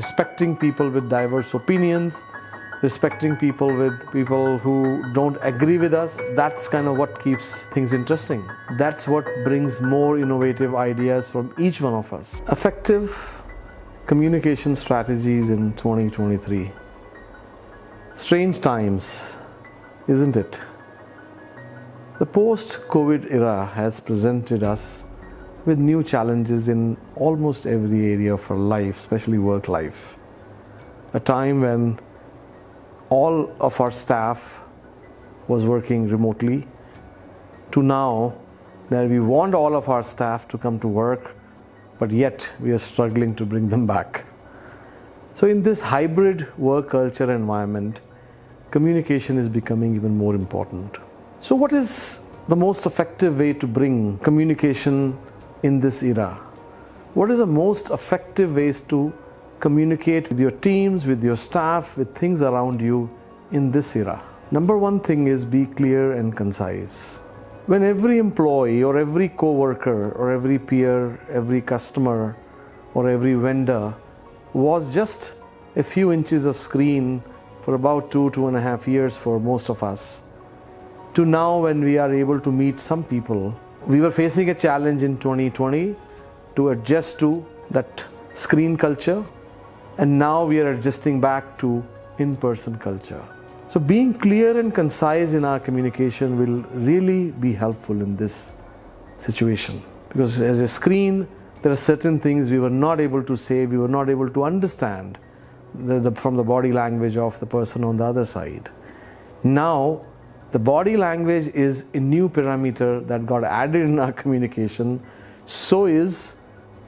Respecting people with diverse opinions, respecting people who don't agree with us, that's kind of what keeps things interesting. That's what brings more innovative ideas from each one of us. Effective communication strategies in 2023. Strange times, isn't it? The post-COVID era has presented us with new challenges in almost every area of our life, especially work life. A time when all of our staff was working remotely, to now that we want all of our staff to come to work, but yet we are struggling to bring them back. So in this hybrid work culture environment, communication is becoming even more important. So what is the most effective way to bring communication in this era? What is the most effective ways to communicate with your teams, with your staff, with things around you in this era? Number one thing is be clear and concise. When every employee or every co-worker or every peer, every customer or every vendor was just a few inches of screen for about 2.5 years for most of us, to now when we are able to meet some people, we were facing a challenge in 2020 to adjust to that screen culture, and now we are adjusting back to in-person culture. So being clear and concise in our communication will really be helpful in this situation, because as a screen, there are certain things we were not able to say, we were not able to understand from the body language of the person on the other side. Now, the body language is a new parameter that got added in our communication. So is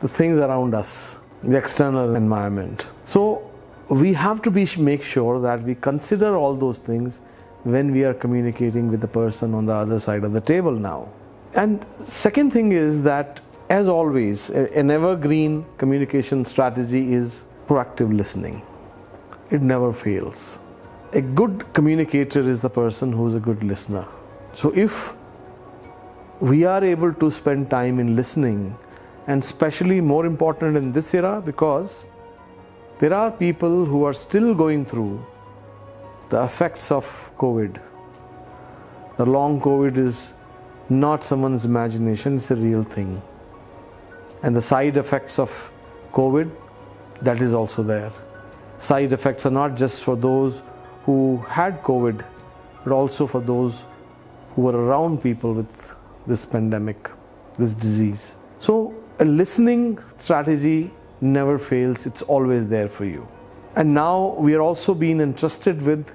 the things around us, the external environment. So we have to make sure that we consider all those things when we are communicating with the person on the other side of the table now. And second thing is that, as always, an evergreen communication strategy is proactive listening. It never fails. A good communicator is the person who is a good listener. So if we are able to spend time in listening, and especially more important in this era, because there are people who are still going through the effects of COVID. The long COVID is not someone's imagination, it's a real thing. And the side effects of COVID, that is also there. Side effects are not just for those who had COVID, but also for those who were around people with this pandemic, this disease. So a listening strategy never fails, it's always there for you. And now we are also being entrusted with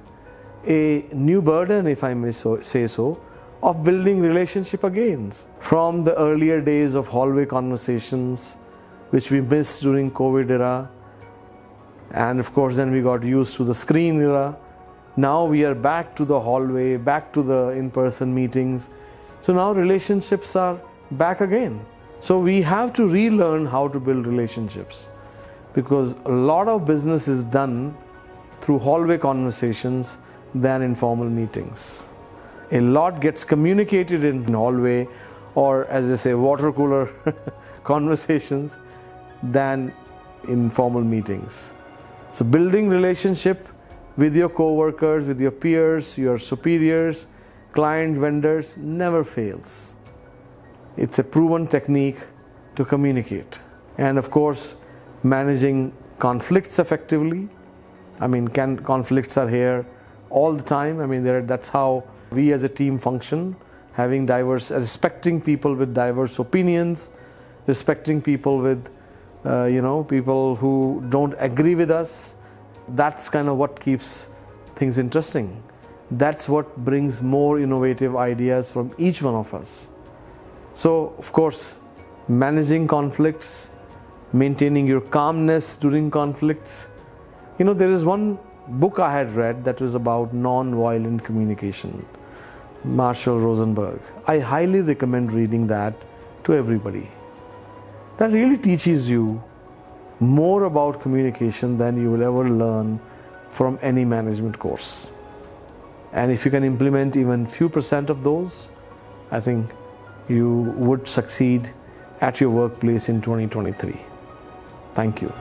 a new burden, if I may say so, of building relationship again. From the earlier days of hallway conversations, which we missed during COVID era, and of course then we got used to the screen era. Now we are back to the hallway, back to the in-person meetings. So now relationships are back again. So we have to relearn how to build relationships, because a lot of business is done through hallway conversations than informal meetings. A lot gets communicated in hallway, or as they say, water cooler conversations, than informal meetings. So building relationship with your co-workers, with your peers, your superiors, client, vendors, never fails. It's a proven technique to communicate. And of course, managing conflicts effectively. I mean, conflicts are here all the time. I mean, that's how we as a team function, having respecting people with diverse opinions, respecting people with, people who don't agree with us. That's kind of what keeps things interesting. That's what brings more innovative ideas from each one of us. So, of course, managing conflicts, maintaining your calmness during conflicts. There is one book I had read that was about non-violent communication, Marshall Rosenberg. I highly recommend reading that to everybody. That really teaches you more about communication than you will ever learn from any management course. And if you can implement even few percent of those, I think you would succeed at your workplace in 2023. Thank you.